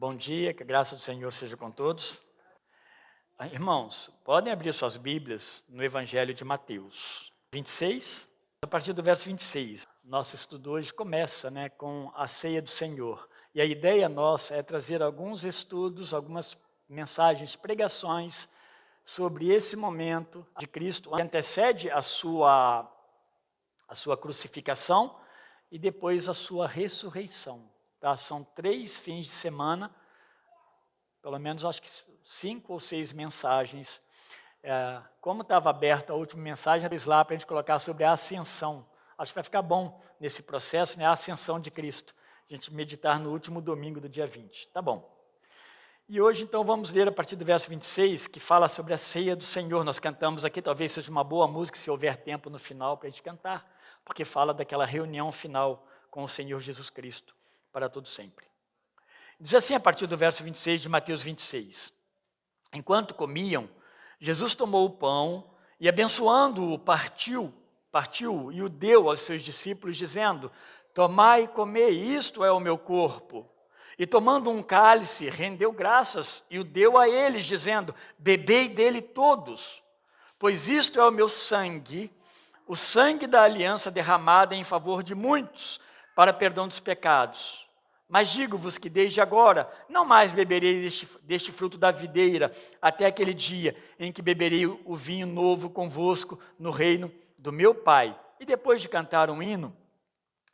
Bom dia, que a graça do Senhor seja com todos. Irmãos, podem abrir suas Bíblias no Evangelho de Mateus 26, a partir do verso 26. Nosso estudo hoje começa com a ceia do Senhor. E a ideia nossa é trazer alguns estudos, algumas mensagens, pregações sobre esse momento de Cristo, que antecede a sua crucificação e depois a sua ressurreição. Tá? São 3 fins de semana, pelo menos acho que 5 ou 6 mensagens. Como estava aberta a última mensagem, eles lá para a gente colocar sobre a ascensão. Acho que vai ficar bom nesse processo, a ascensão de Cristo. A gente meditar no último domingo do dia 20. Tá bom. E hoje, então, vamos ler a partir do verso 26, que fala sobre a ceia do Senhor. Nós cantamos aqui, talvez seja uma boa música, se houver tempo no final para a gente cantar, porque fala daquela reunião final com o Senhor Jesus Cristo, para todo sempre. Diz assim a partir do verso 26 de Mateus 26. Enquanto comiam, Jesus tomou o pão e, abençoando-o, partiu e o deu aos seus discípulos, dizendo: tomai e comei, isto é o meu corpo. E tomando um cálice, rendeu graças e o deu a eles, dizendo: bebei dele todos, pois isto é o meu sangue, o sangue da aliança derramada em favor de muitos, para perdão dos pecados. Mas digo-vos que desde agora não mais beberei deste fruto da videira, até aquele dia em que beberei o vinho novo convosco no reino do meu Pai. E depois de cantar um hino,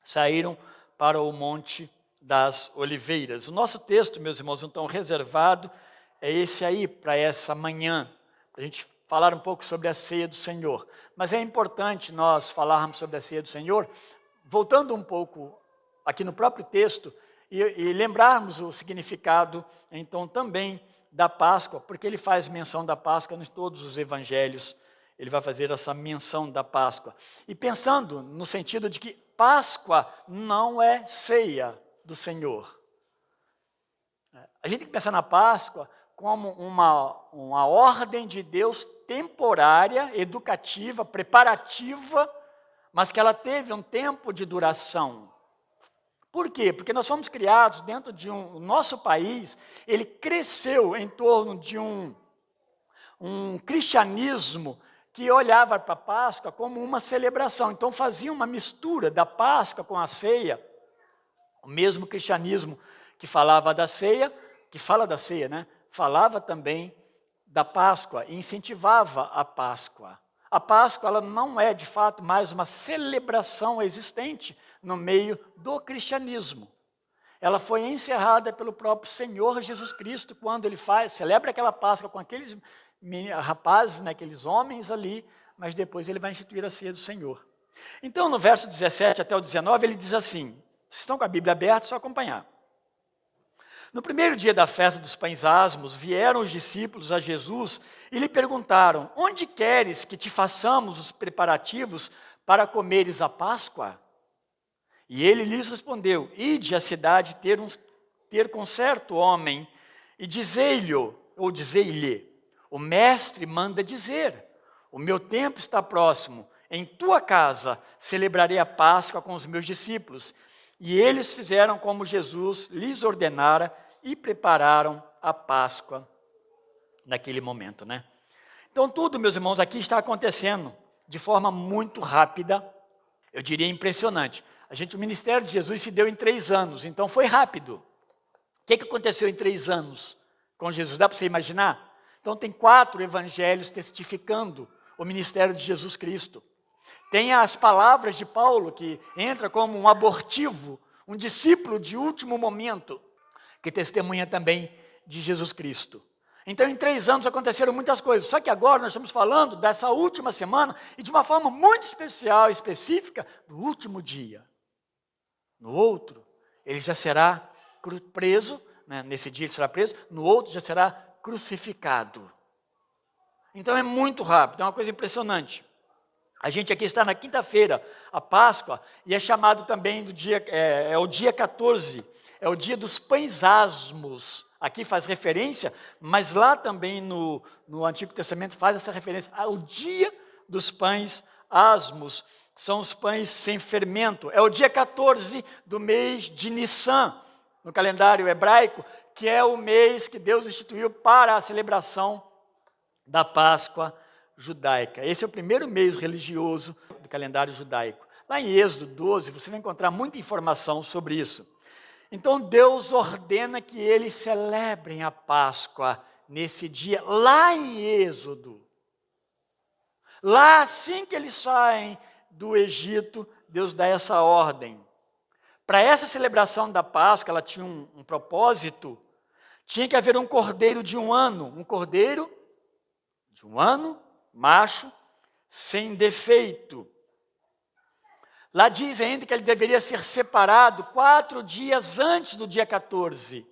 saíram para o Monte das Oliveiras. O nosso texto, meus irmãos, então reservado, é esse aí, para essa manhã, para a gente falar um pouco sobre a ceia do Senhor. Mas é importante nós falarmos sobre a ceia do Senhor, voltando um pouco aqui no próprio texto, e lembrarmos o significado, então, também da Páscoa, porque ele faz menção da Páscoa em todos os evangelhos, ele vai fazer essa menção da Páscoa. E pensando no sentido de que Páscoa não é ceia do Senhor. A gente tem que pensar na Páscoa como uma ordem de Deus temporária, educativa, preparativa, mas que ela teve um tempo de duração. Por quê? Porque nós fomos criados dentro de o nosso país, ele cresceu em torno de um cristianismo que olhava para a Páscoa como uma celebração. Então fazia uma mistura da Páscoa com a ceia. O mesmo cristianismo que falava da ceia, que fala da ceia, falava também da Páscoa e incentivava a Páscoa. A Páscoa ela não é, de fato, mais uma celebração existente no meio do cristianismo. Ela foi encerrada pelo próprio Senhor Jesus Cristo, quando ele celebra aquela Páscoa com aqueles rapazes, aqueles homens ali, mas depois ele vai instituir a ceia do Senhor. Então, no verso 17 até o 19, ele diz assim, vocês estão com a Bíblia aberta, é só acompanhar. No primeiro dia da festa dos pães asmos, vieram os discípulos a Jesus e lhe perguntaram: onde queres que te façamos os preparativos para comeres a Páscoa? E ele lhes respondeu: ide à cidade ter com certo homem e dizei-lhe, o mestre manda dizer: o meu tempo está próximo, em tua casa celebrarei a Páscoa com os meus discípulos. E eles fizeram como Jesus lhes ordenara e prepararam a Páscoa naquele momento, Então tudo, meus irmãos, aqui está acontecendo de forma muito rápida, eu diria impressionante. O ministério de Jesus se deu em 3 anos, então foi rápido. O que aconteceu em 3 anos com Jesus? Dá para você imaginar? Então tem 4 evangelhos testificando o ministério de Jesus Cristo. Tem as palavras de Paulo, que entra como um abortivo, um discípulo de último momento, que testemunha também de Jesus Cristo. Então, em 3 anos aconteceram muitas coisas, só que agora nós estamos falando dessa última semana, e de uma forma muito especial, específica, do último dia. No outro, ele já será preso, nesse dia ele será preso, no outro já será crucificado. Então é muito rápido, é uma coisa impressionante. A gente aqui está na quinta-feira, a Páscoa, e é chamado também do dia, é o dia 14, é o dia dos pães asmos. Aqui faz referência, mas lá também no Antigo Testamento faz essa referência ao dia dos pães asmos. São os pães sem fermento. É o dia 14 do mês de Nissan, no calendário hebraico, que é o mês que Deus instituiu para a celebração da Páscoa judaica. Esse é o primeiro mês religioso do calendário judaico. Lá em Êxodo 12, você vai encontrar muita informação sobre isso. Então, Deus ordena que eles celebrem a Páscoa nesse dia, lá em Êxodo. Lá, assim que eles saem do Egito, Deus dá essa ordem. Para essa celebração da Páscoa, ela tinha um propósito. Tinha que haver um cordeiro de 1 ano. Um cordeiro de 1 ano, macho, sem defeito. Lá diz ainda que ele deveria ser separado 4 dias antes do dia 14.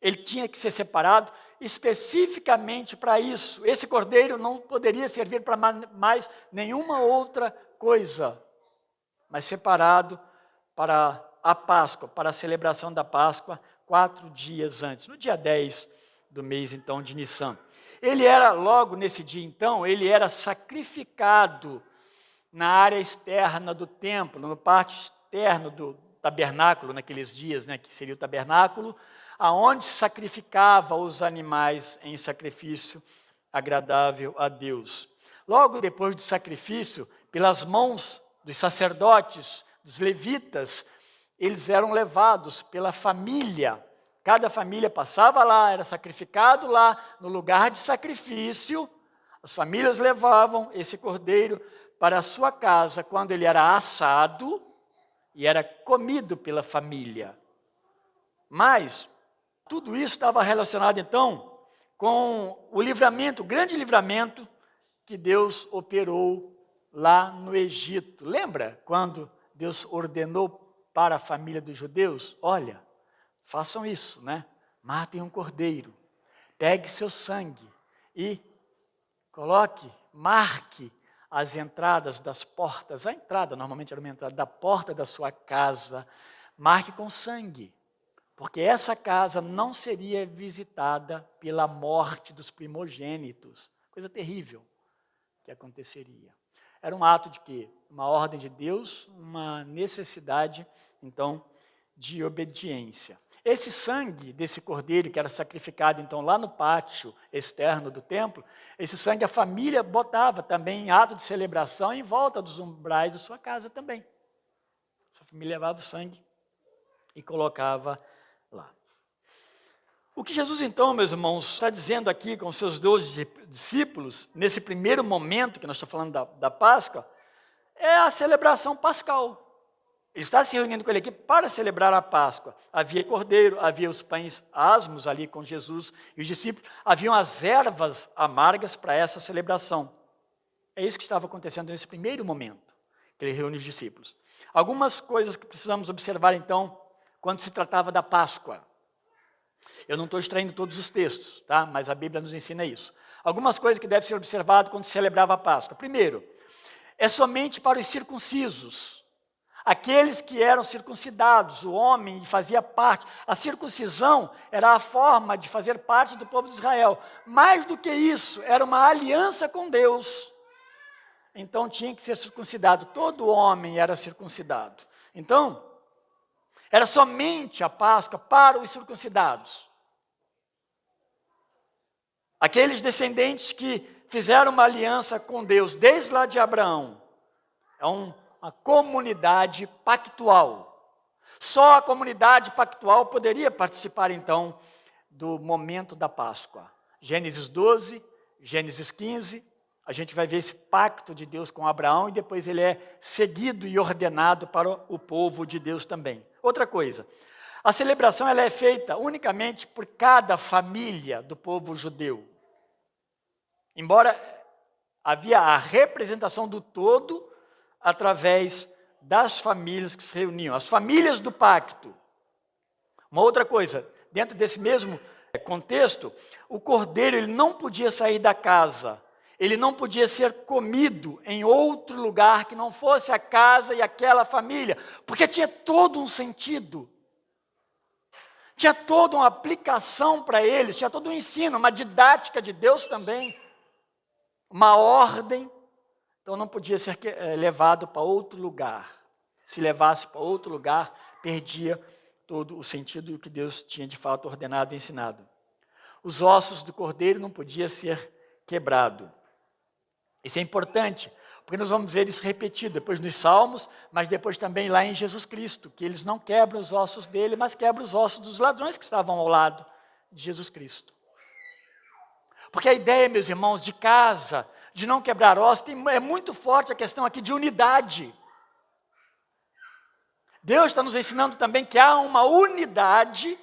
Ele tinha que ser separado especificamente para isso. Esse cordeiro não poderia servir para mais nenhuma outra coisa, mas separado para a Páscoa, para a celebração da Páscoa, 4 dias antes, no dia 10 do mês, então, de Nissan. Ele era, logo nesse dia, então, ele era sacrificado na área externa do templo, na parte externa do tabernáculo, naqueles dias, né, que seria o tabernáculo, aonde se sacrificava os animais em sacrifício agradável a Deus. Logo depois do sacrifício, pelas mãos dos sacerdotes, dos levitas, eles eram levados pela família. Cada família passava lá, era sacrificado lá, no lugar de sacrifício. As famílias levavam esse cordeiro para a sua casa, quando ele era assado e era comido pela família. Mas tudo isso estava relacionado, então, com o livramento, o grande livramento que Deus operou lá no Egito. Lembra quando Deus ordenou para a família dos judeus? Olha, façam isso, né? Matem um cordeiro, pegue seu sangue e marque as entradas das portas. A entrada, normalmente era uma entrada da porta da sua casa, marque com sangue, porque essa casa não seria visitada pela morte dos primogênitos. Coisa terrível que aconteceria. Era um ato de quê? Uma ordem de Deus, uma necessidade, então, de obediência. Esse sangue desse cordeiro que era sacrificado, então, lá no pátio externo do templo, esse sangue a família botava também em ato de celebração em volta dos umbrais da sua casa também. Sua família levava o sangue e colocava lá. O que Jesus, então, meus irmãos, está dizendo aqui com os seus 12 discípulos, nesse primeiro momento que nós estamos falando da Páscoa, é a celebração pascal. Ele está se reunindo com ele aqui para celebrar a Páscoa. Havia cordeiro, havia os pães asmos ali com Jesus e os discípulos, haviam as ervas amargas para essa celebração. É isso que estava acontecendo nesse primeiro momento, que ele reúne os discípulos. Algumas coisas que precisamos observar, então, quando se tratava da Páscoa. Eu não estou extraindo todos os textos, tá? Mas a Bíblia nos ensina isso. Algumas coisas que devem ser observadas quando se celebrava a Páscoa. Primeiro, é somente para os circuncisos. Aqueles que eram circuncidados, o homem fazia parte. A circuncisão era a forma de fazer parte do povo de Israel. Mais do que isso, era uma aliança com Deus. Então tinha que ser circuncidado. Todo homem era circuncidado. Então, era somente a Páscoa para os circuncidados. Aqueles descendentes que fizeram uma aliança com Deus desde lá de Abraão. É uma comunidade pactual. Só a comunidade pactual poderia participar, então, do momento da Páscoa. Gênesis 12, Gênesis 15, a gente vai ver esse pacto de Deus com Abraão e depois ele é seguido e ordenado para o povo de Deus também. Outra coisa, a celebração ela é feita unicamente por cada família do povo judeu. Embora havia a representação do todo através das famílias que se reuniam, as famílias do pacto. Uma outra coisa, dentro desse mesmo contexto, o cordeiro ele não podia sair da casa, ele não podia ser comido em outro lugar que não fosse a casa e aquela família, porque tinha todo um sentido, tinha toda uma aplicação para eles, tinha todo um ensino, uma didática de Deus também, uma ordem. Então não podia ser levado para outro lugar. Se levasse para outro lugar, perdia todo o sentido e o que Deus tinha de fato ordenado e ensinado. Os ossos do cordeiro não podiam ser quebrados. Isso é importante, porque nós vamos ver isso repetido depois nos Salmos, mas depois também lá em Jesus Cristo, que eles não quebram os ossos dele, mas quebram os ossos dos ladrões que estavam ao lado de Jesus Cristo. Porque a ideia, meus irmãos, de casa, de não quebrar ossos, é muito forte a questão aqui de unidade. Deus está nos ensinando também que há uma unidade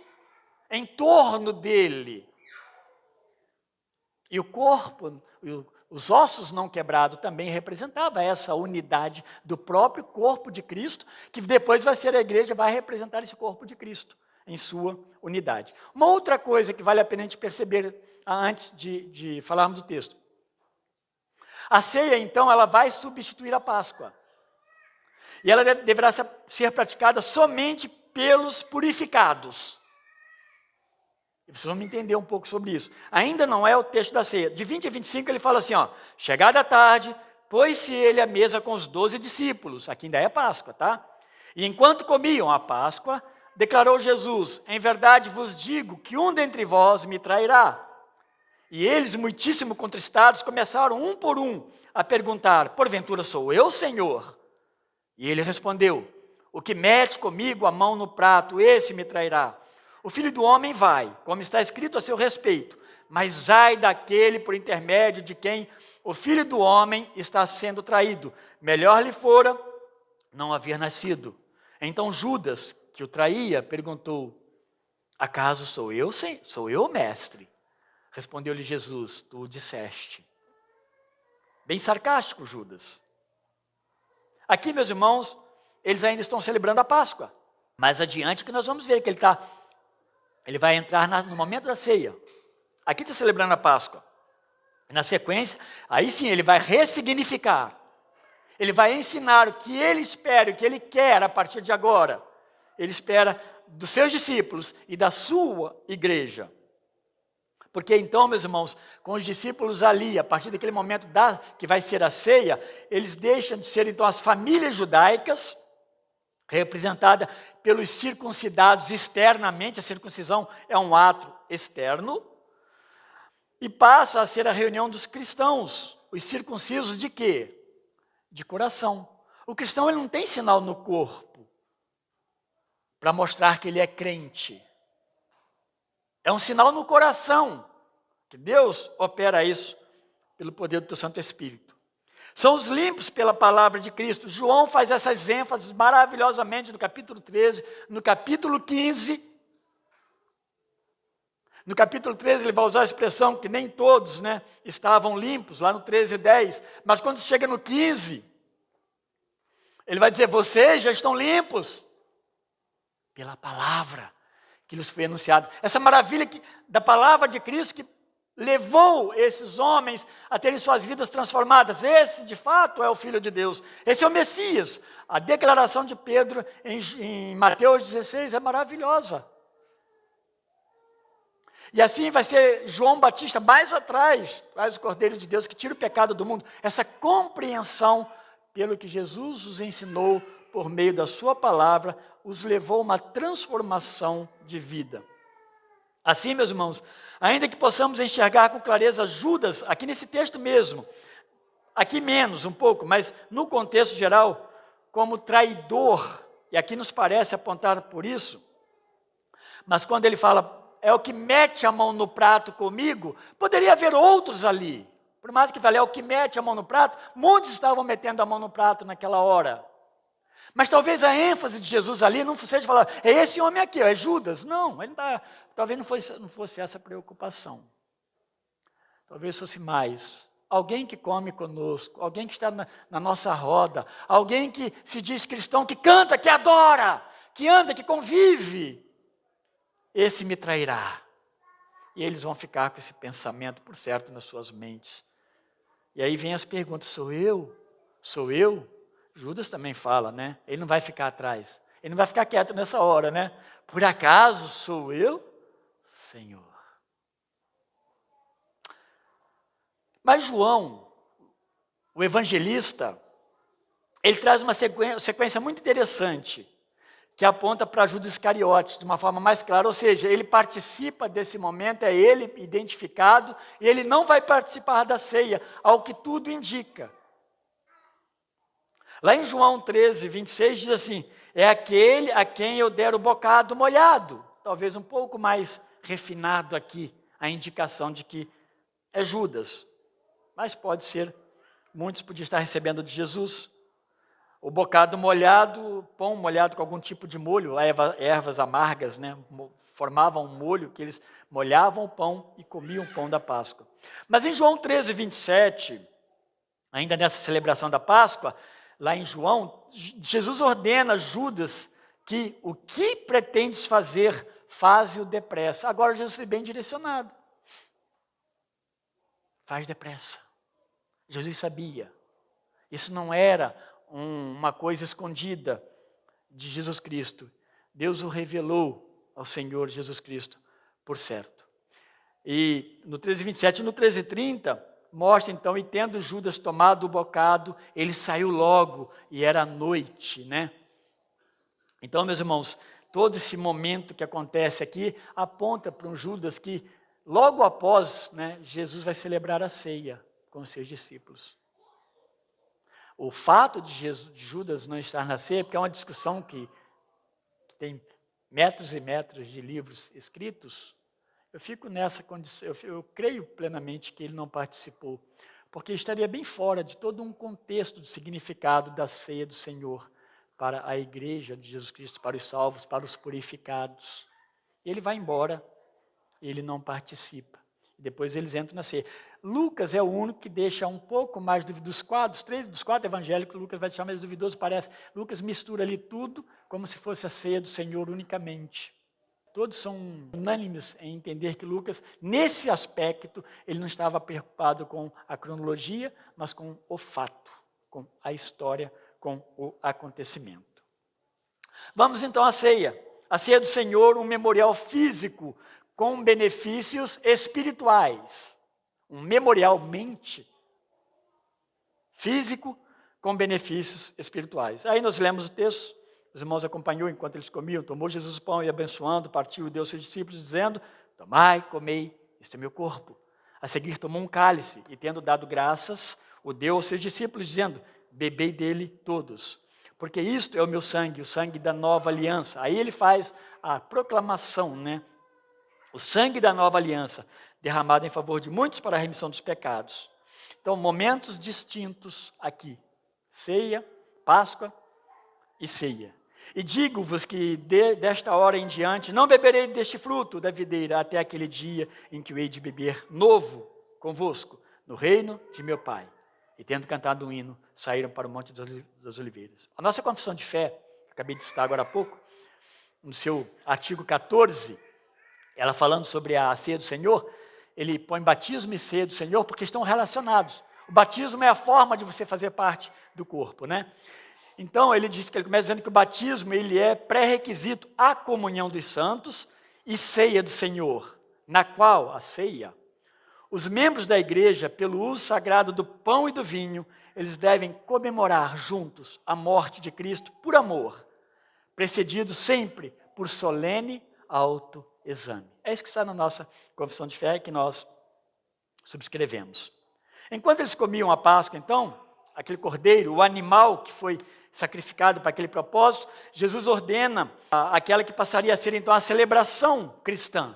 em torno dele. E o corpo, os ossos não quebrados também representava essa unidade do próprio corpo de Cristo, que depois vai ser a igreja, vai representar esse corpo de Cristo em sua unidade. Uma outra coisa que vale a pena a gente perceber antes de falarmos do texto. A ceia, então, ela vai substituir a Páscoa. E ela deverá ser praticada somente pelos purificados. Vocês vão me entender um pouco sobre isso. Ainda não é o texto da ceia. De 20 a 25 ele fala assim, chegada a tarde, pôs-se ele à mesa com os 12 discípulos. Aqui ainda é Páscoa, tá? E enquanto comiam a Páscoa, declarou Jesus, em verdade vos digo que um dentre vós me trairá. E eles, muitíssimo contristados, começaram um por um a perguntar, porventura sou eu, Senhor? E ele respondeu, o que mete comigo a mão no prato, esse me trairá. O Filho do Homem vai, como está escrito a seu respeito, mas ai daquele por intermédio de quem o Filho do Homem está sendo traído. Melhor lhe fora não haver nascido. Então Judas, que o traía, perguntou, acaso sou eu, mestre? Respondeu-lhe Jesus, tu o disseste. Bem sarcástico, Judas. Aqui, meus irmãos, eles ainda estão celebrando a Páscoa. Mais adiante que nós vamos ver que ele vai entrar no momento da ceia. Aqui está celebrando a Páscoa. Na sequência, aí sim, ele vai ressignificar. Ele vai ensinar o que ele espera, o que ele quer a partir de agora. Ele espera dos seus discípulos e da sua igreja. Porque então, meus irmãos, com os discípulos ali, a partir daquele momento que vai ser a ceia, eles deixam de ser então as famílias judaicas, representada pelos circuncidados externamente, a circuncisão é um ato externo, e passa a ser a reunião dos cristãos, os circuncisos de quê? De coração. O cristão ele não tem sinal no corpo para mostrar que ele é crente. É um sinal no coração, que Deus opera isso pelo poder do teu Santo Espírito. São os limpos pela palavra de Cristo. João faz essas ênfases maravilhosamente no capítulo 13, no capítulo 15. No capítulo 13 ele vai usar a expressão que nem todos estavam limpos, lá no 13:10. Mas quando chega no 15, ele vai dizer, vocês já estão limpos pela palavra que lhes foi anunciado. Essa maravilha da palavra de Cristo que levou esses homens a terem suas vidas transformadas. Esse, de fato, é o Filho de Deus. Esse é o Messias. A declaração de Pedro em Mateus 16 é maravilhosa. E assim vai ser João Batista mais atrás, traz o Cordeiro de Deus que tira o pecado do mundo. Essa compreensão pelo que Jesus os ensinou por meio da sua palavra, os levou a uma transformação de vida. Assim, meus irmãos, ainda que possamos enxergar com clareza Judas, aqui nesse texto mesmo, aqui menos um pouco, mas no contexto geral, como traidor, e aqui nos parece apontar por isso, mas quando ele fala, é o que mete a mão no prato comigo, poderia haver outros ali, por mais que é o que mete a mão no prato, muitos estavam metendo a mão no prato naquela hora. Mas talvez a ênfase de Jesus ali não seja falar, é esse homem aqui, é Judas. Não, ele talvez não fosse essa a preocupação. Talvez fosse mais. Alguém que come conosco, alguém que está na nossa roda, alguém que se diz cristão, que canta, que adora, que anda, que convive. Esse me trairá. E eles vão ficar com esse pensamento, por certo, nas suas mentes. E aí vem as perguntas, sou eu? Sou eu? Judas também fala, Ele não vai ficar atrás. Ele não vai ficar quieto nessa hora, Por acaso sou eu, Senhor? Mas João, o evangelista, ele traz uma sequência muito interessante, que aponta para Judas Iscariotes de uma forma mais clara, ou seja, ele participa desse momento, é ele identificado, e ele não vai participar da ceia, ao que tudo indica. Lá em João 13, 26, diz assim, é aquele a quem eu der o bocado molhado, talvez um pouco mais refinado aqui, a indicação de que é Judas, mas pode ser, muitos podiam estar recebendo de Jesus. O bocado molhado, pão molhado com algum tipo de molho, ervas amargas, né? Formavam um molho que eles molhavam o pão e comiam o pão da Páscoa. Mas em João 13, 27, ainda nessa celebração da Páscoa, lá em João, Jesus ordena a Judas que o que pretendes fazer, faze-o depressa. Agora Jesus foi bem direcionado. Faz depressa. Jesus sabia. Isso não era uma coisa escondida de Jesus Cristo. Deus o revelou ao Senhor Jesus Cristo, por certo. E no 13:27 e no 13:30, mostra então, e tendo Judas tomado o bocado, ele saiu logo, e era noite, né? Então, meus irmãos, todo esse momento que acontece aqui, aponta para um Judas que, logo após, né, Jesus vai celebrar a ceia com os seus discípulos. O fato de Judas não estar na ceia, porque é uma discussão que tem metros e metros de livros escritos, eu fico nessa condição, eu creio plenamente que ele não participou, porque estaria bem fora de todo um contexto do significado da ceia do Senhor para a igreja de Jesus Cristo, para os salvos, para os purificados. Ele vai embora, ele não participa. Depois eles entram na ceia. Lucas é o único que deixa um pouco mais dos quatro evangélicos, Lucas vai deixar mais duvidoso, parece. Lucas mistura ali tudo como se fosse a ceia do Senhor unicamente. Todos são unânimes em entender que Lucas, nesse aspecto, ele não estava preocupado com a cronologia, mas com o fato, com a história, com o acontecimento. Vamos então à ceia. A ceia do Senhor, um memorial físico com benefícios espirituais. Um memorialmente físico com benefícios espirituais. Aí nós lemos o texto, os irmãos acompanhou enquanto eles comiam, tomou Jesus o pão e abençoando, partiu e deu aos seus discípulos, dizendo, tomai, comei, este é meu corpo. A seguir tomou um cálice e tendo dado graças, o deu aos seus discípulos, dizendo, bebei dele todos, porque isto é o meu sangue, o sangue da nova aliança. Aí ele faz a proclamação, né? O sangue da nova aliança, derramado em favor de muitos para a remissão dos pecados. Então, momentos distintos aqui. Ceia, Páscoa e ceia. E digo-vos que desta hora em diante não beberei deste fruto da videira até aquele dia em que eu hei de beber novo convosco no reino de meu Pai. E tendo cantado um hino, saíram para o Monte das Oliveiras. A nossa confissão de fé, que acabei de citar agora há pouco, no seu artigo 14, ela falando sobre a ceia do Senhor, ele põe batismo e ceia do Senhor porque estão relacionados. O batismo é a forma de você fazer parte do corpo, né? Então, ele começa dizendo que o batismo ele é pré-requisito à comunhão dos santos e ceia do Senhor, na qual a ceia, os membros da igreja, pelo uso sagrado do pão e do vinho, eles devem comemorar juntos a morte de Cristo por amor, precedido sempre por solene autoexame. É isso que está na nossa confissão de fé que nós subscrevemos. Enquanto eles comiam a Páscoa, então, aquele cordeiro, o animal que foi sacrificado para aquele propósito, Jesus ordena aquela que passaria a ser então a celebração cristã.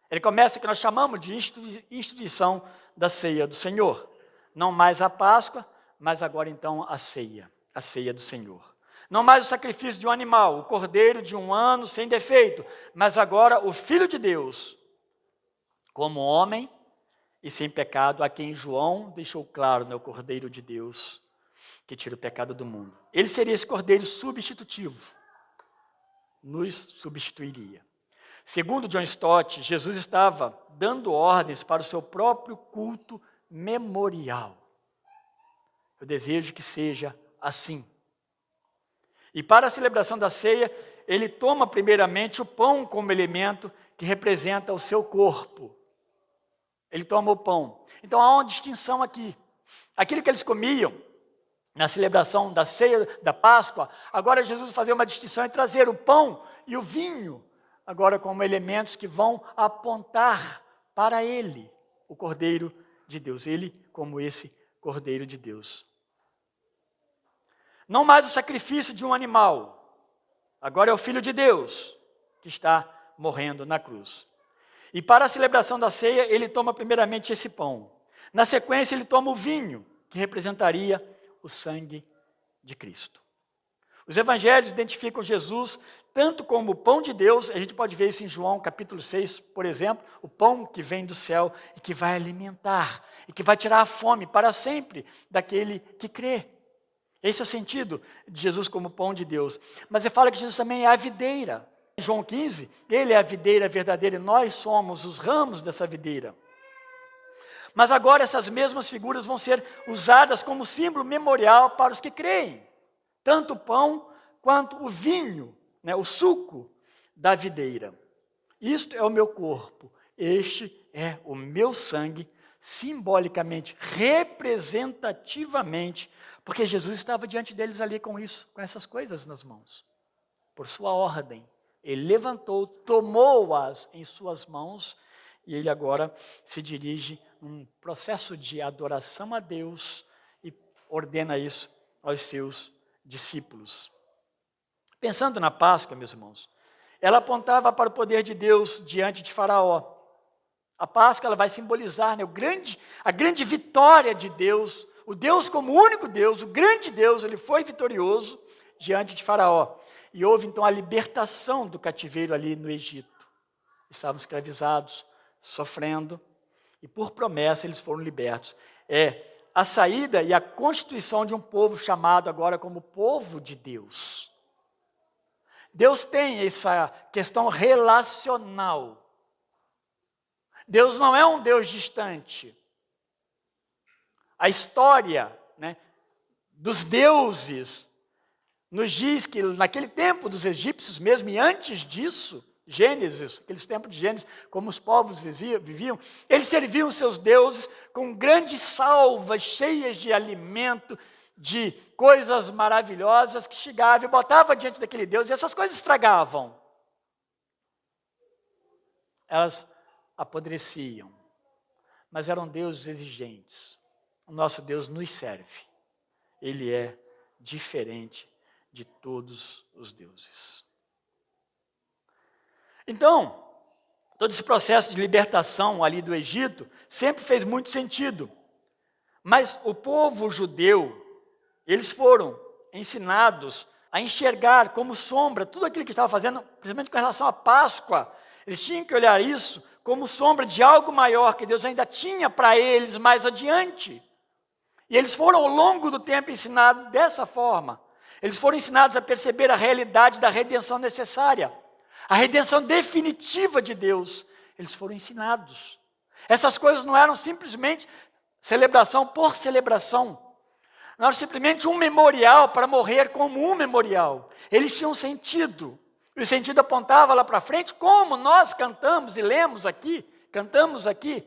Ele começa o que nós chamamos de instituição da ceia do Senhor. Não mais a Páscoa, mas agora então a ceia do Senhor. Não mais o sacrifício de um animal, o cordeiro de 1 ano sem defeito, mas agora o Filho de Deus, como homem e sem pecado, a quem João deixou claro, né, o Cordeiro de Deus, que tira o pecado do mundo. Ele seria esse cordeiro substitutivo, nos substituiria. Segundo John Stott, Jesus estava dando ordens para o seu próprio culto memorial. Eu desejo que seja assim. E para a celebração da ceia, ele toma primeiramente o pão como elemento que representa o seu corpo. Ele toma o pão. Então há uma distinção aqui. Aquilo que eles comiam na celebração da ceia da Páscoa, agora Jesus fazia uma distinção entre trazer o pão e o vinho, agora como elementos que vão apontar para ele, o Cordeiro de Deus, ele como esse Cordeiro de Deus. Não mais o sacrifício de um animal, agora é o Filho de Deus que está morrendo na cruz. E para a celebração da ceia, ele toma primeiramente esse pão. Na sequência, ele toma o vinho, que representaria o sangue de Cristo. Os evangelhos identificam Jesus tanto como o pão de Deus, a gente pode ver isso em João capítulo 6, por exemplo, o pão que vem do céu e que vai alimentar, e que vai tirar a fome para sempre daquele que crê. Esse é o sentido de Jesus como pão de Deus. Mas ele fala que Jesus também é a videira. Em João 15, ele é a videira verdadeira e nós somos os ramos dessa videira. Mas agora essas mesmas figuras vão ser usadas como símbolo memorial para os que creem. Tanto o pão quanto o vinho, o suco da videira. Isto é o meu corpo, este é o meu sangue, simbolicamente, representativamente, porque Jesus estava diante deles ali com isso, com essas coisas nas mãos. Por sua ordem, ele levantou, tomou-as em suas mãos, e ele agora se dirige num processo de adoração a Deus e ordena isso aos seus discípulos. Pensando na Páscoa, meus irmãos, ela apontava para o poder de Deus diante de Faraó. A Páscoa ela vai simbolizar a grande vitória de Deus, o Deus como único Deus, o grande Deus, ele foi vitorioso diante de Faraó. E houve então a libertação do cativeiro ali no Egito. Estavam escravizados, sofrendo, e por promessa eles foram libertos. É a saída e a constituição de um povo chamado agora como povo de Deus. Deus tem essa questão relacional. Deus não é um Deus distante. A história, dos deuses nos diz que naquele tempo dos egípcios mesmo, e antes disso, Gênesis, aqueles tempos de Gênesis, como os povos viviam, eles serviam seus deuses com grandes salvas, cheias de alimento, de coisas maravilhosas que chegavam e botavam diante daquele Deus, e essas coisas estragavam. Elas apodreciam, mas eram deuses exigentes. O nosso Deus nos serve. Ele é diferente de todos os deuses. Então, todo esse processo de libertação ali do Egito sempre fez muito sentido. Mas o povo judeu, eles foram ensinados a enxergar como sombra tudo aquilo que estava fazendo, principalmente com relação à Páscoa. Eles tinham que olhar isso como sombra de algo maior que Deus ainda tinha para eles mais adiante. E eles foram ao longo do tempo ensinados dessa forma. Eles foram ensinados a perceber a realidade da redenção necessária, a redenção definitiva de Deus. Eles foram ensinados. Essas coisas não eram simplesmente celebração por celebração. Não era simplesmente um memorial para morrer como um memorial. Eles tinham sentido. E o sentido apontava lá para frente, como nós cantamos e lemos aqui, cantamos aqui,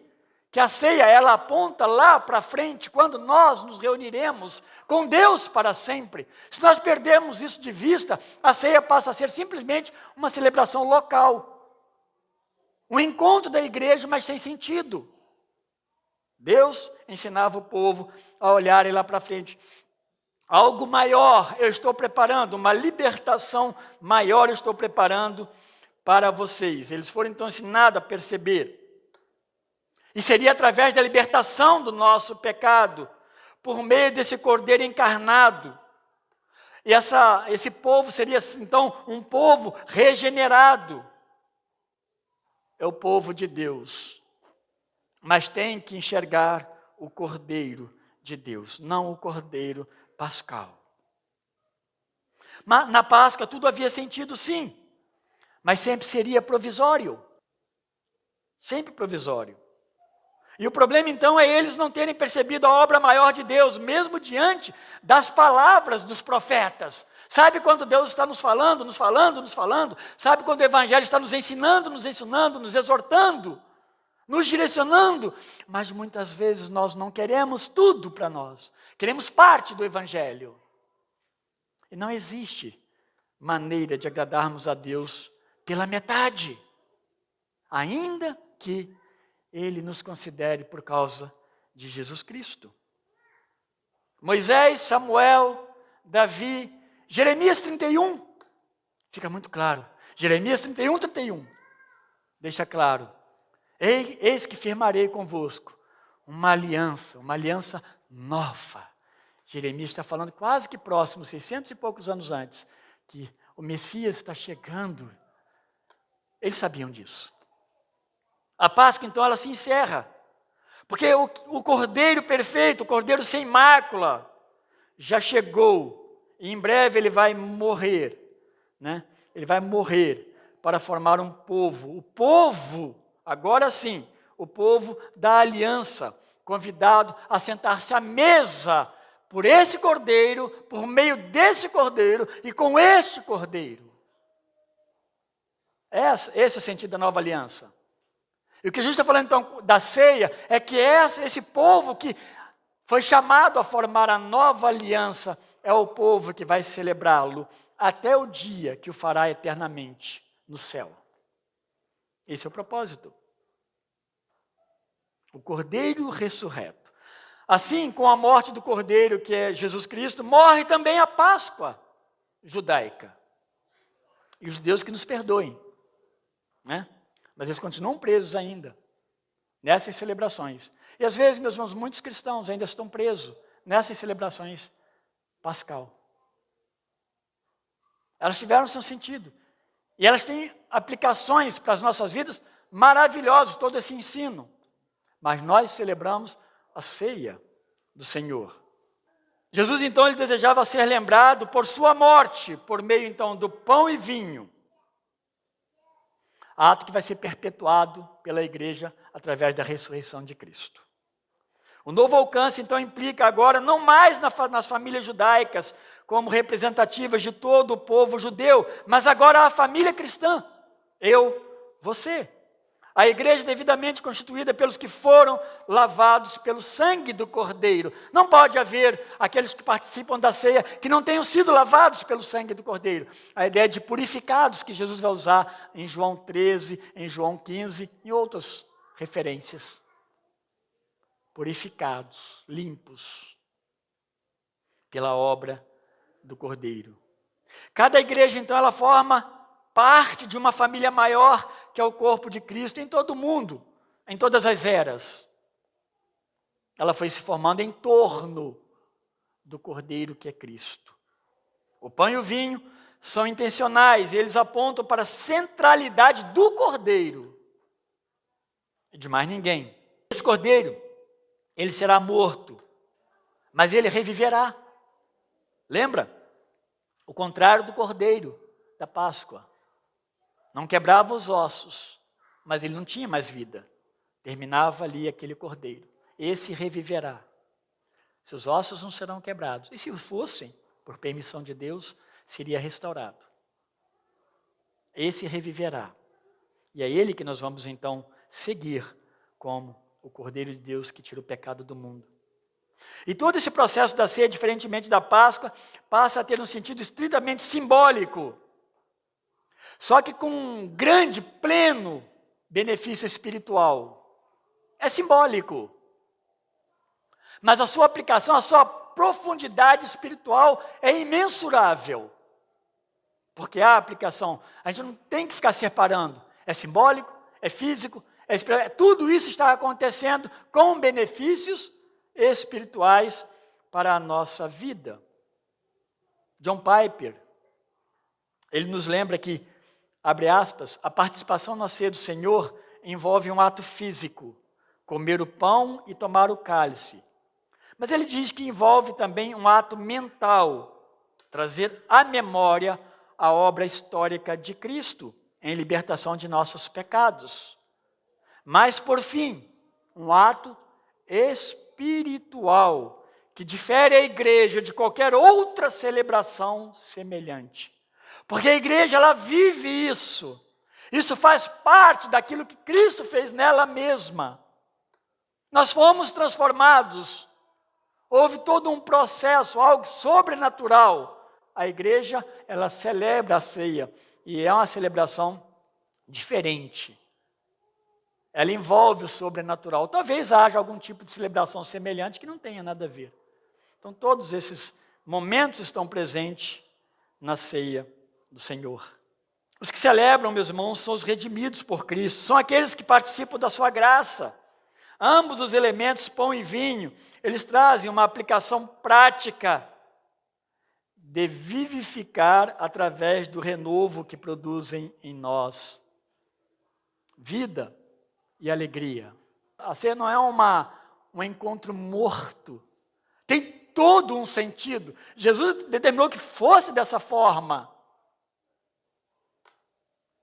que a ceia ela aponta lá para frente, quando nós nos reuniremos com Deus para sempre. Se nós perdermos isso de vista, a ceia passa a ser simplesmente uma celebração local. Um encontro da igreja, mas sem sentido. Deus ensinava o povo a olharem lá para frente. Algo maior eu estou preparando, uma libertação maior eu estou preparando para vocês. Eles foram então ensinados a perceber. E seria através da libertação do nosso pecado, por meio desse Cordeiro encarnado. E esse povo seria então um povo regenerado. É o povo de Deus. Mas tem que enxergar o Cordeiro de Deus, não o Cordeiro pascal. Mas na Páscoa tudo havia sentido sim, mas sempre seria provisório. Sempre provisório. E o problema então é eles não terem percebido a obra maior de Deus, mesmo diante das palavras dos profetas. Sabe quando Deus está nos falando? Sabe quando o Evangelho está nos ensinando, nos exortando nos direcionando, mas muitas vezes nós não queremos tudo para nós. Queremos parte do Evangelho. E não existe maneira de agradarmos a Deus pela metade, ainda que Ele nos considere por causa de Jesus Cristo. Moisés, Samuel, Davi, Jeremias 31, fica muito claro. Jeremias 31, 31, deixa claro. Eis que firmarei convosco uma aliança nova. Jeremias está falando quase que próximo, 600 e poucos anos antes, que o Messias está chegando. Eles sabiam disso. A Páscoa, então, ela se encerra. Porque o Cordeiro perfeito, o Cordeiro sem mácula, já chegou. E em breve ele vai morrer. Né? Ele vai morrer para formar um povo. O povo, agora sim, o povo da aliança, convidado a sentar-se à mesa por esse Cordeiro, por meio desse Cordeiro e com este Cordeiro. Esse é o sentido da nova aliança. E o que a gente está falando então da ceia é que esse povo que foi chamado a formar a nova aliança é o povo que vai celebrá-lo até o dia que o fará eternamente no céu. Esse é o propósito. O Cordeiro ressurreto. Assim, com a morte do Cordeiro, que é Jesus Cristo, morre também a Páscoa judaica. E os judeus que nos perdoem, né? Mas eles continuam presos ainda nessas celebrações. E às vezes, meus irmãos, muitos cristãos ainda estão presos nessas celebrações pascal. Elas tiveram seu sentido. E elas têm aplicações para as nossas vidas maravilhosas, todo esse ensino. Mas nós celebramos a ceia do Senhor. Jesus, então, ele desejava ser lembrado por sua morte, por meio, então, do pão e vinho. Ato que vai ser perpetuado pela igreja através da ressurreição de Cristo. O novo alcance, então, implica agora não mais nas famílias judaicas como representativas de todo o povo judeu, mas agora a família cristã. Eu, você. A igreja devidamente constituída pelos que foram lavados pelo sangue do Cordeiro. Não pode haver aqueles que participam da ceia que não tenham sido lavados pelo sangue do Cordeiro. A ideia de purificados que Jesus vai usar em João 13, em João 15 e outras referências. Purificados, limpos pela obra do Cordeiro. Cada igreja, então, ela forma parte de uma família maior, que é o corpo de Cristo, em todo o mundo, em todas as eras. Ela foi se formando em torno do Cordeiro que é Cristo. O pão e o vinho são intencionais, e eles apontam para a centralidade do Cordeiro e de mais ninguém. Esse Cordeiro, ele será morto, mas ele reviverá. Lembra? O contrário do Cordeiro da Páscoa. Não quebrava os ossos, mas ele não tinha mais vida. Terminava ali aquele Cordeiro. Esse reviverá. Seus ossos não serão quebrados. E se fossem, por permissão de Deus, seria restaurado. Esse reviverá. E é ele que nós vamos então seguir como o Cordeiro de Deus que tira o pecado do mundo. E todo esse processo da ceia, diferentemente da Páscoa, passa a ter um sentido estritamente simbólico. Só que com um grande, pleno benefício espiritual. É simbólico. Mas a sua aplicação, a sua profundidade espiritual é imensurável. Porque a aplicação, a gente não tem que ficar separando. É simbólico, é físico, é espiritual. Tudo isso está acontecendo com benefícios espirituais para a nossa vida. John Piper, ele nos lembra que, abre aspas, a participação na ceia do Senhor envolve um ato físico, comer o pão e tomar o cálice. Mas ele diz que envolve também um ato mental, trazer à memória a obra histórica de Cristo em libertação de nossos pecados. Mas, por fim, um ato espiritual, que difere a igreja de qualquer outra celebração semelhante. Porque a igreja, ela vive isso. Isso faz parte daquilo que Cristo fez nela mesma. Nós fomos transformados. Houve todo um processo, algo sobrenatural. A igreja, ela celebra a ceia. E é uma celebração diferente. Ela envolve o sobrenatural. Talvez haja algum tipo de celebração semelhante que não tenha nada a ver. Então, todos esses momentos estão presentes na ceia do Senhor. Os que celebram, meus irmãos, são os redimidos por Cristo. São aqueles que participam da sua graça. Ambos os elementos, pão e vinho, eles trazem uma aplicação prática de vivificar através do renovo que produzem em nós vida e alegria. A ceia não é um encontro morto. Tem todo um sentido. Jesus determinou que fosse dessa forma.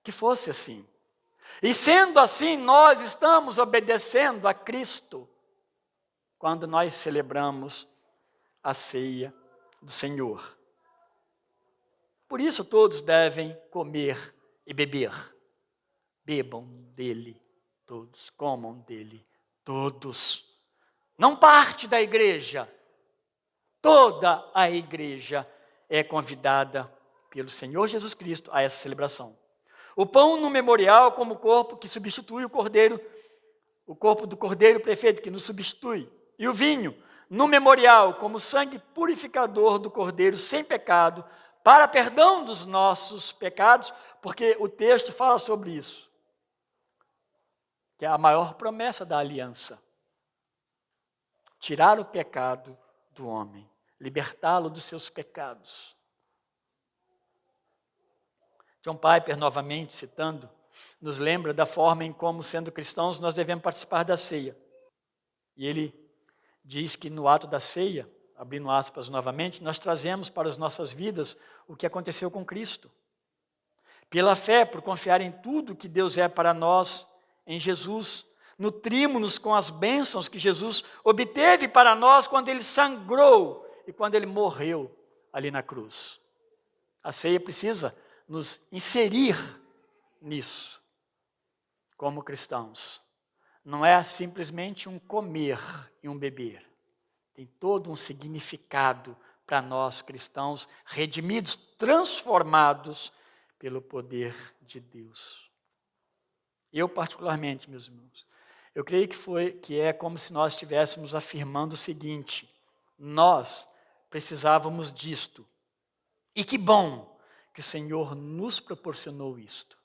Que fosse assim. E sendo assim, nós estamos obedecendo a Cristo quando nós celebramos a ceia do Senhor. Por isso todos devem comer e beber. Bebam dele todos, comam dele todos. Não parte da igreja. Toda a igreja é convidada pelo Senhor Jesus Cristo a essa celebração. O pão no memorial como corpo que substitui o cordeiro, o corpo do cordeiro perfeito que nos substitui. E o vinho no memorial como sangue purificador do cordeiro sem pecado, para perdão dos nossos pecados, porque o texto fala sobre isso, que é a maior promessa da aliança. Tirar o pecado do homem, libertá-lo dos seus pecados. John Piper, novamente citando, nos lembra da forma em como, sendo cristãos, nós devemos participar da ceia. E ele diz que no ato da ceia, abrindo aspas novamente, nós trazemos para as nossas vidas o que aconteceu com Cristo. Pela fé, por confiar em tudo que Deus é para nós, em Jesus, nutrimos-nos com as bênçãos que Jesus obteve para nós quando Ele sangrou e quando Ele morreu ali na cruz. A ceia precisa nos inserir nisso, como cristãos. Não é simplesmente um comer e um beber. Tem todo um significado para nós cristãos, redimidos, transformados pelo poder de Deus. Eu, particularmente, meus irmãos, eu creio que é como se nós estivéssemos afirmando o seguinte: nós precisávamos disto. E que bom que o Senhor nos proporcionou isto.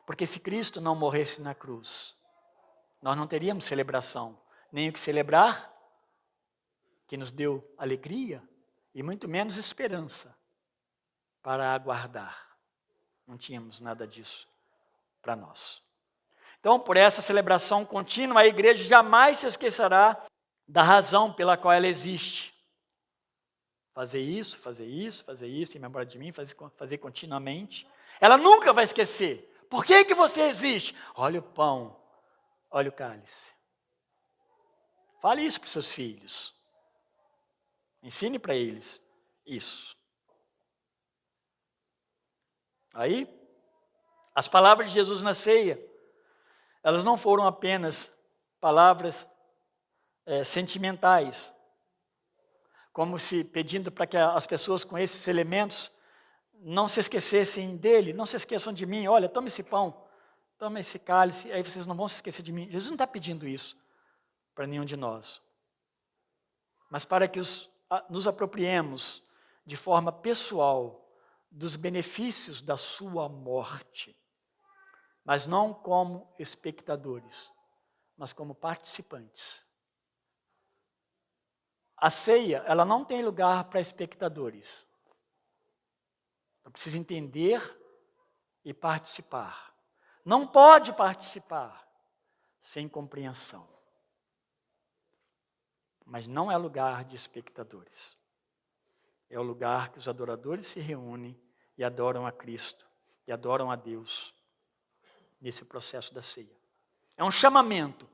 Porque se Cristo não morresse na cruz, nós não teríamos celebração, nem o que celebrar, que nos deu alegria e muito menos esperança para aguardar. Não tínhamos nada disso para nós. Então, por essa celebração contínua, a igreja jamais se esquecerá da razão pela qual ela existe. Fazer isso, em memória de mim, fazer continuamente. Ela nunca vai esquecer. Por que você existe? Olha o pão, olha o cálice. Fale isso para os seus filhos. Ensine para eles isso. Aí, as palavras de Jesus na ceia, elas não foram apenas palavras sentimentais, como se pedindo para que as pessoas com esses elementos não se esquecessem dele, não se esqueçam de mim. Olha, toma esse pão, toma esse cálice, aí vocês não vão se esquecer de mim. Jesus não está pedindo isso para nenhum de nós, mas para que nos apropriemos de forma pessoal dos benefícios da sua morte, mas não como espectadores, mas como participantes. A ceia, ela não tem lugar para espectadores. Ela precisa entender e participar. Não pode participar sem compreensão. Mas não é lugar de espectadores. É o lugar que os adoradores se reúnem e adoram a Cristo e adoram a Deus nesse processo da ceia. É um chamamento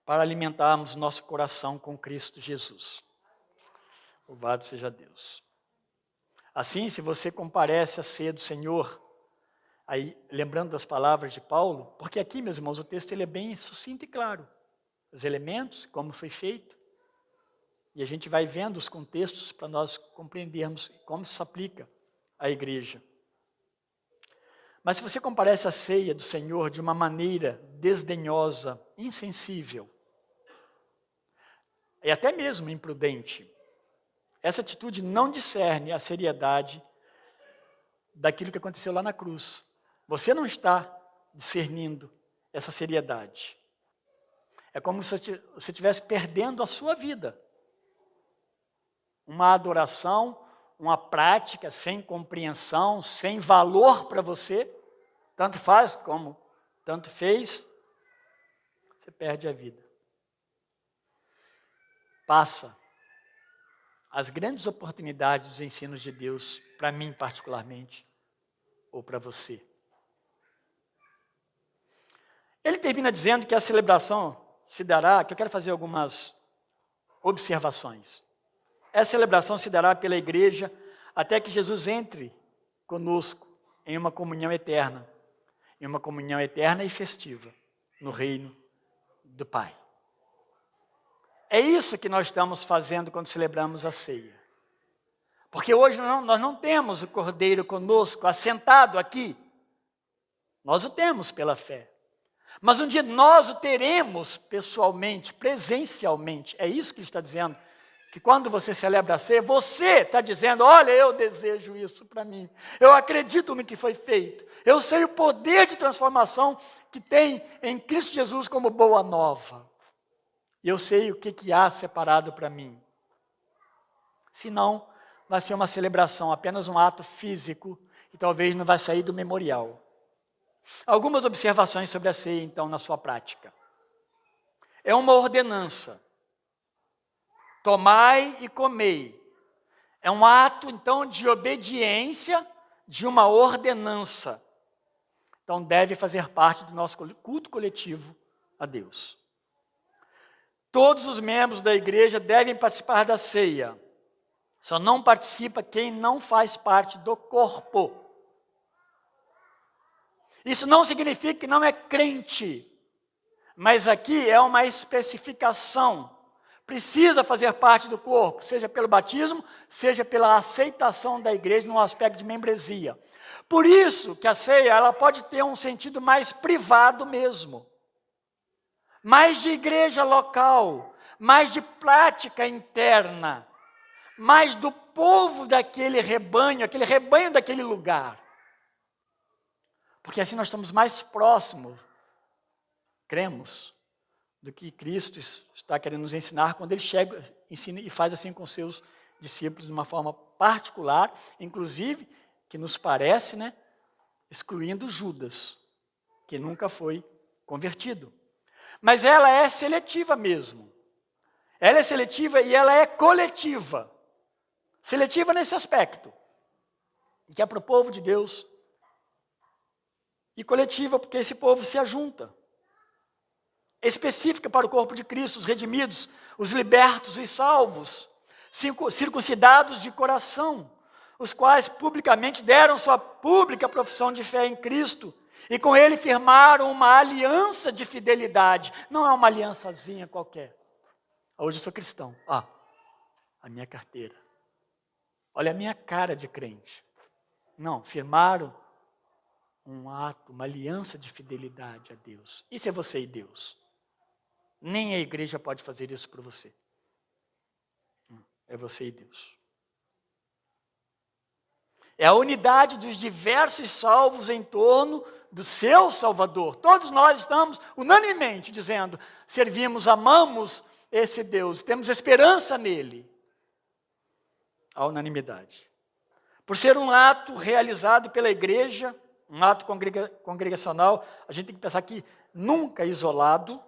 para alimentarmos nosso coração com Cristo Jesus. Louvado seja Deus. Assim, se você comparece à ceia do Senhor, Aí, lembrando das palavras de Paulo, porque aqui, meus irmãos, o texto ele é bem sucinto e claro. Os elementos, como foi feito, e a gente vai vendo os contextos para nós compreendermos como isso se aplica à igreja. Mas se você comparece a ceia do Senhor de uma maneira desdenhosa, insensível, e até mesmo imprudente, essa atitude não discerne a seriedade daquilo que aconteceu lá na cruz. Você não está discernindo essa seriedade. É como se você estivesse perdendo a sua vida. Uma adoração, uma prática sem compreensão, sem valor para você, tanto faz como tanto fez, você perde a vida. Passa as grandes oportunidades dos ensinos de Deus, para mim particularmente, ou para você. Ele termina dizendo que a celebração se dará, que eu quero fazer algumas observações. Essa celebração se dará pela igreja até que Jesus entre conosco em uma comunhão eterna e festiva, no reino do Pai. É isso que nós estamos fazendo quando celebramos a ceia. Porque hoje nós não temos o Cordeiro conosco, assentado aqui. Nós o temos pela fé. Mas um dia nós o teremos pessoalmente, presencialmente. É isso que ele está dizendo. Que quando você celebra a ceia, você está dizendo, olha, eu desejo isso para mim. Eu acredito no que foi feito. Eu sei o poder de transformação que tem em Cristo Jesus como boa nova. E eu sei o que há separado para mim. Senão, vai ser uma celebração, apenas um ato físico, e talvez não vai sair do memorial. Algumas observações sobre a ceia, então, na sua prática. É uma ordenança. Tomai e comei. É um ato, então, de obediência de uma ordenança. Então, deve fazer parte do nosso culto coletivo a Deus. Todos os membros da igreja devem participar da ceia. Só não participa quem não faz parte do corpo. Isso não significa que não é crente, mas aqui é uma especificação. Precisa fazer parte do corpo, seja pelo batismo, seja pela aceitação da igreja no aspecto de membresia. Por isso que a ceia ela pode ter um sentido mais privado mesmo. Mais de igreja local, mais de prática interna, mais do povo daquele rebanho, aquele rebanho daquele lugar. Porque assim nós estamos mais próximos, cremos, do que Cristo está querendo nos ensinar quando ele chega, ensina e faz assim com seus discípulos de uma forma particular, inclusive, que nos parece, excluindo Judas, que nunca foi convertido. Mas ela é seletiva mesmo. Ela é seletiva e ela é coletiva. Seletiva nesse aspecto, que é para o povo de Deus, e coletiva porque esse povo se ajunta. Específica para o corpo de Cristo, os redimidos, os libertos e salvos, circuncidados de coração, os quais publicamente deram sua pública profissão de fé em Cristo, e com ele firmaram uma aliança de fidelidade. Não é uma aliançazinha qualquer. Hoje eu sou cristão. A minha carteira. Olha a minha cara de crente. Não, firmaram um ato, uma aliança de fidelidade a Deus. Isso é você e Deus. Nem a igreja pode fazer isso por você. É você e Deus. É a unidade dos diversos salvos em torno do seu Salvador. Todos nós estamos unanimemente dizendo, servimos, amamos esse Deus, temos esperança nele. A unanimidade. Por ser um ato realizado pela igreja, um ato congregacional, a gente tem que pensar que nunca isolado,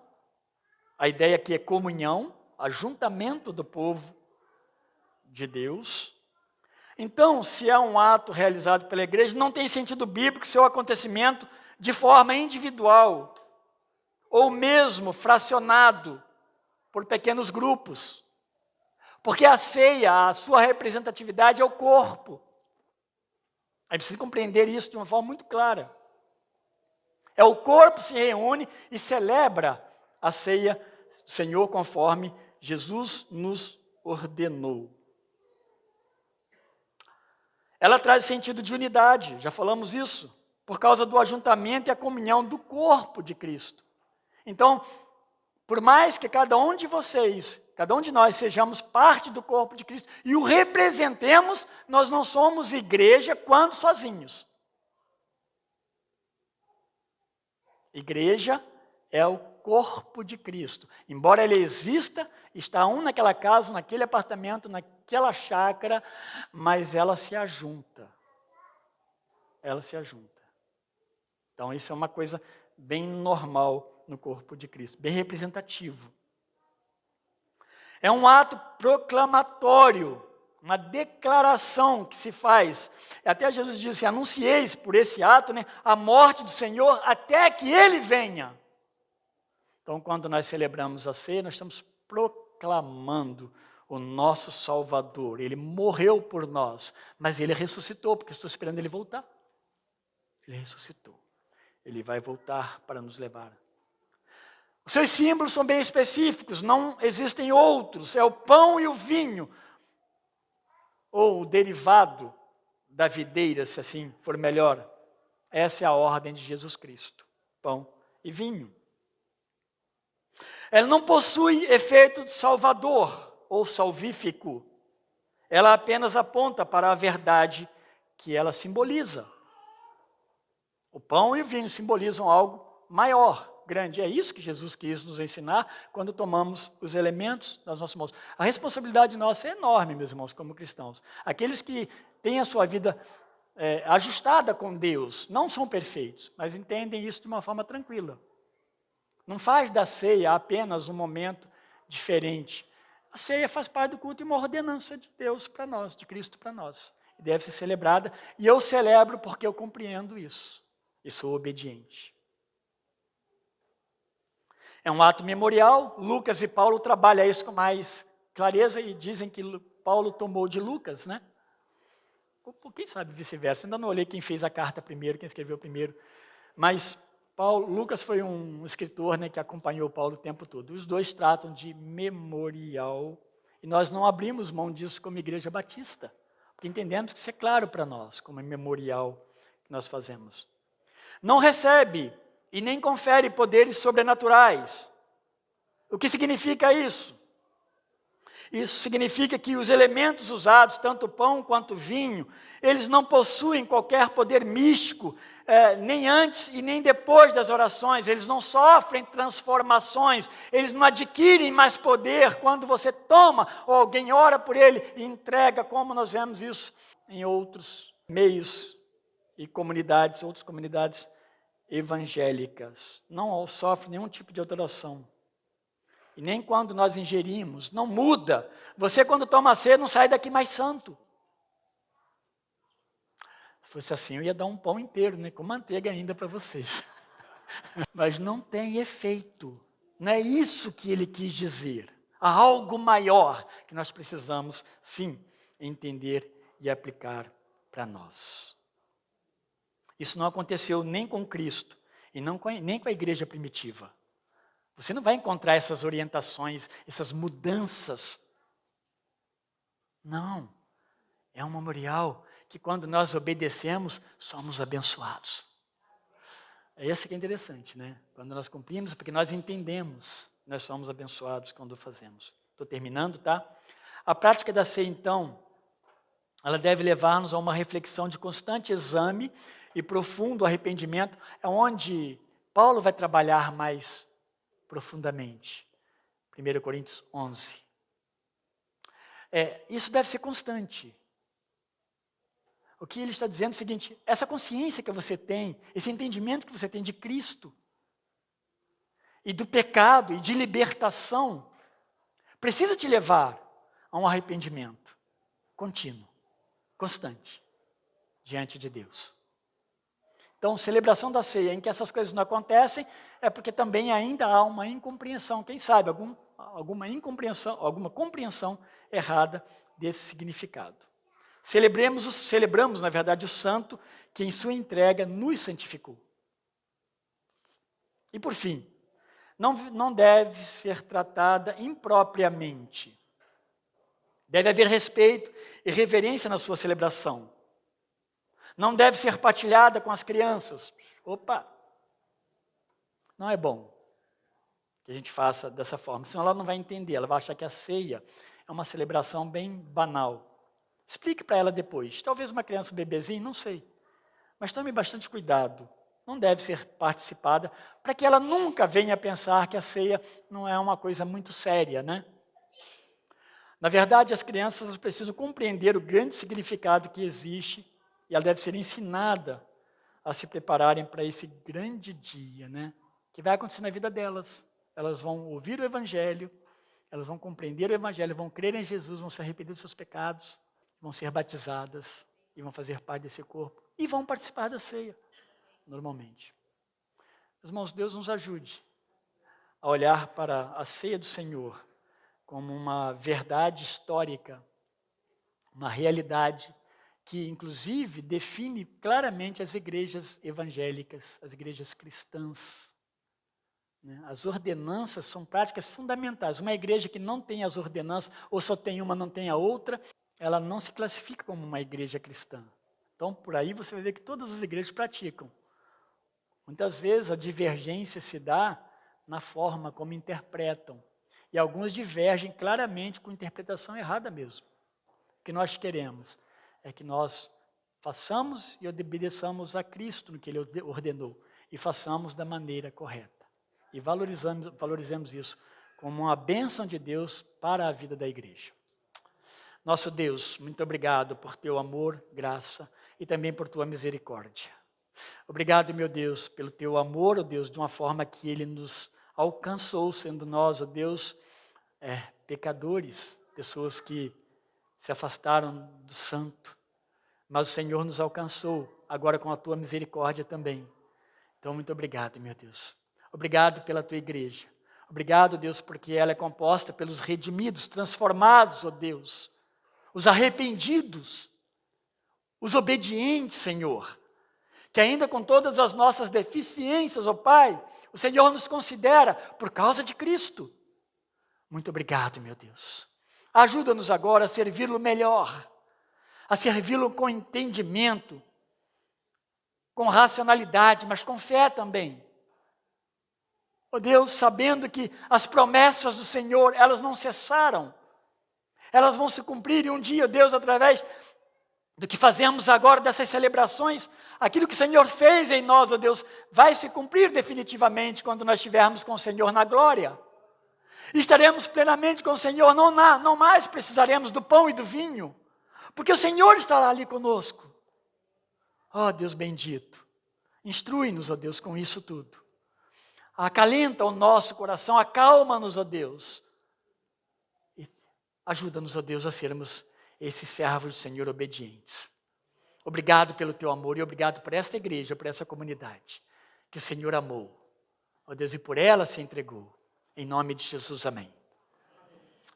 a ideia aqui é comunhão, ajuntamento do povo de Deus. Então, se é um ato realizado pela igreja, não tem sentido bíblico seu acontecimento de forma individual, ou mesmo fracionado por pequenos grupos. Porque a ceia, a sua representatividade é o corpo. Aí precisa compreender isso de uma forma muito clara. É o corpo se reúne e celebra a ceia do Senhor conforme Jesus nos ordenou. Ela traz sentido de unidade, já falamos isso, por causa do ajuntamento e a comunhão do corpo de Cristo. Então, por mais que cada um de vocês, cada um de nós sejamos parte do corpo de Cristo e o representemos, nós não somos igreja quando sozinhos. Igreja é o corpo de Cristo. Embora ele exista, está um naquela casa, naquele apartamento, naquela chácara, mas ela se ajunta. Ela se ajunta. Então isso é uma coisa bem normal no corpo de Cristo, bem representativo. É um ato proclamatório, uma declaração que se faz. Até Jesus disse, anuncieis por esse ato, a morte do Senhor até que Ele venha. Então, quando nós celebramos a ceia, nós estamos proclamando o nosso Salvador. Ele morreu por nós, mas Ele ressuscitou, porque estou esperando Ele voltar. Ele ressuscitou. Ele vai voltar para nos levar. Os seus símbolos são bem específicos, não existem outros. É o pão e o vinho, ou o derivado da videira, se assim for melhor. Essa é a ordem de Jesus Cristo, pão e vinho. Ela não possui efeito salvador ou salvífico. Ela apenas aponta para a verdade que ela simboliza. O pão e o vinho simbolizam algo maior, grande. É isso que Jesus quis nos ensinar quando tomamos os elementos das nossas mãos. A responsabilidade nossa é enorme, meus irmãos, como cristãos. Aqueles que têm a sua vida ajustada com Deus, não são perfeitos, mas entendem isso de uma forma tranquila. Não faz da ceia apenas um momento diferente. A ceia faz parte do culto e uma ordenança de Deus para nós, de Cristo para nós. E deve ser celebrada, e eu celebro porque eu compreendo isso. E sou obediente. É um ato memorial. Lucas e Paulo trabalham isso com mais clareza e dizem que Paulo tomou de Lucas, né? Ou quem sabe vice-versa. Ainda não olhei quem fez a carta primeiro, quem escreveu primeiro. Mas Lucas foi um escritor, que acompanhou Paulo o tempo todo. Os dois tratam de memorial. E nós não abrimos mão disso como Igreja Batista. Porque entendemos que isso é claro para nós, como memorial que nós fazemos. Não recebe e nem confere poderes sobrenaturais. O que significa isso? Isso significa que os elementos usados, tanto o pão quanto o vinho, eles não possuem qualquer poder místico, nem antes e nem depois das orações. Eles não sofrem transformações, eles não adquirem mais poder quando você toma ou alguém ora por ele e entrega, como nós vemos isso em outros meios e comunidades, outras comunidades evangélicas. Não sofre nenhum tipo de adoração. E nem quando nós ingerimos, não muda. Você quando toma ceia não sai daqui mais santo. Se fosse assim eu ia dar um pão inteiro, com manteiga ainda para vocês. Mas não tem efeito. Não é isso que ele quis dizer. Há algo maior que nós precisamos, sim, entender e aplicar para nós. Isso não aconteceu nem com Cristo e nem com a igreja primitiva. Você não vai encontrar essas orientações, essas mudanças. Não. É um memorial que quando nós obedecemos, somos abençoados. Esse que é interessante, Quando nós cumprimos, porque nós entendemos, nós somos abençoados quando fazemos. Estou terminando, tá? A prática da ceia, então, ela deve levar-nos a uma reflexão de constante exame e profundo arrependimento, é onde Paulo vai trabalhar mais profundamente. 1 Coríntios 11. Isso deve ser constante. O que ele está dizendo é o seguinte, essa consciência que você tem, esse entendimento que você tem de Cristo, e do pecado, e de libertação, precisa te levar a um arrependimento contínuo, constante, diante de Deus. Então, celebração da ceia em que essas coisas não acontecem é porque também ainda há uma incompreensão, quem sabe, alguma compreensão errada desse significado. Celebramos, na verdade, o santo que em sua entrega nos santificou. E por fim, não deve ser tratada impropriamente. Deve haver respeito e reverência na sua celebração. Não deve ser partilhada com as crianças. Opa! Não é bom que a gente faça dessa forma, senão ela não vai entender, ela vai achar que a ceia é uma celebração bem banal. Explique para ela depois. Talvez uma criança, um bebezinho, não sei. Mas tome bastante cuidado. Não deve ser participada, para que ela nunca venha a pensar que a ceia não é uma coisa muito séria, né? Na verdade, as crianças precisam compreender o grande significado que existe e ela deve ser ensinada a se prepararem para esse grande dia, né? Que vai acontecer na vida delas. Elas vão ouvir o Evangelho, elas vão compreender o Evangelho, vão crer em Jesus, vão se arrepender dos seus pecados, vão ser batizadas e vão fazer parte desse corpo e vão participar da ceia, normalmente. Meus irmãos, Deus nos ajude a olhar para a ceia do Senhor como uma verdade histórica, uma realidade que, inclusive, define claramente as igrejas evangélicas, as igrejas cristãs. As ordenanças são práticas fundamentais. Uma igreja que não tem as ordenanças, ou só tem uma, não tem a outra, ela não se classifica como uma igreja cristã. Então, por aí você vai ver que todas as igrejas praticam. Muitas vezes a divergência se dá na forma como interpretam. E alguns divergem claramente com interpretação errada mesmo. O que nós queremos é que nós façamos e obedeçamos a Cristo no que Ele ordenou. E façamos da maneira correta. E valorizemos isso como uma bênção de Deus para a vida da igreja. Nosso Deus, muito obrigado por teu amor, graça e também por tua misericórdia. Obrigado, meu Deus, pelo teu amor, ó Deus, de uma forma que Ele nos alcançou, sendo nós, ó Deus, pecadores, pessoas que se afastaram do santo. Mas o Senhor nos alcançou, agora com a tua misericórdia também. Então, muito obrigado, meu Deus. Obrigado pela tua igreja. Obrigado, Deus, porque ela é composta pelos redimidos, transformados, ó Deus. Os arrependidos, os obedientes, Senhor. Que ainda com todas as nossas deficiências, ó Pai, o Senhor nos considera por causa de Cristo. Muito obrigado, meu Deus. Ajuda-nos agora a servi-lo melhor, a servi-lo com entendimento, com racionalidade, mas com fé também. Ó Deus, sabendo que as promessas do Senhor, elas não cessaram. Elas vão se cumprir e um dia, Deus, através do que fazemos agora dessas celebrações, aquilo que o Senhor fez em nós, ó Deus, vai se cumprir definitivamente quando nós estivermos com o Senhor na glória. E estaremos plenamente com o Senhor, não mais precisaremos do pão e do vinho, porque o Senhor estará ali conosco. Ó Deus bendito, instrui-nos, ó Deus, com isso tudo. Acalenta o nosso coração, acalma-nos, ó Deus. E ajuda-nos, ó Deus, a sermos esses servos do Senhor obedientes. Obrigado pelo teu amor e obrigado por esta igreja, por essa comunidade que o Senhor amou. Ó Deus, e por ela se entregou. Em nome de Jesus, amém.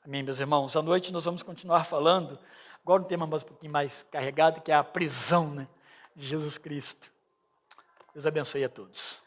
Amém, meus irmãos. À noite nós vamos continuar falando, agora um tema um pouquinho mais carregado, que é a prisão, de Jesus Cristo. Deus abençoe a todos.